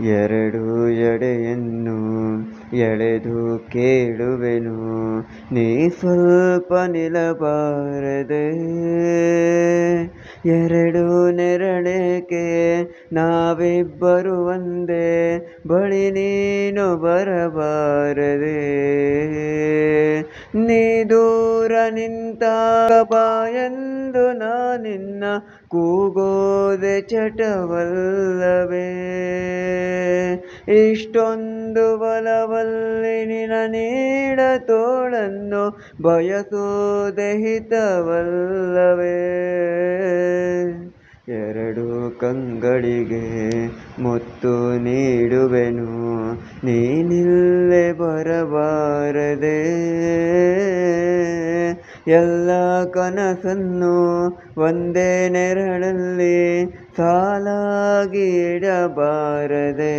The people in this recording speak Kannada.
ಎರಡು ಎಡೆಯನ್ನು ಎಳೆದು ಕೇಳುವೆನು, ನೀ ಸ್ವಲ್ಪ ನಿಲ್ಲಬಾರದೆ. ಎರಡು ನೆರಳೇಕೆ ನಾವಿಬ್ಬರು ಒಂದೇ, ಬಳಿ ನೀನು ಬರಬಾರದೆ. ನೀ ದೂರ ನಿಂತಾಗ ಬಾ ಎಂದು ನಾನಿನ್ನ ಕೂಗೋದೆ ಚಟವಲ್ಲವೇ. ಇಷ್ಟೊಂದು ಬಲವಲ್ಲಿ ನಿನ ನೀಡ ತೋಳನ್ನು ಬಯಸೋದೆ ಹಿತವಲ್ಲವೇ. ಎರಡು ಕಂಗಳಿಗೆ ಮುತ್ತು ನೀಡುವೆನು, ನೀನಿಲ್ಲೇ ಬರಬಾರದೆ. ಎಲ್ಲ ಕನಸನ್ನು ಒಂದೇ ನೆರಳಲ್ಲಿ ಸಾಲಾಗಿ ಇಡಬಾರದೆ.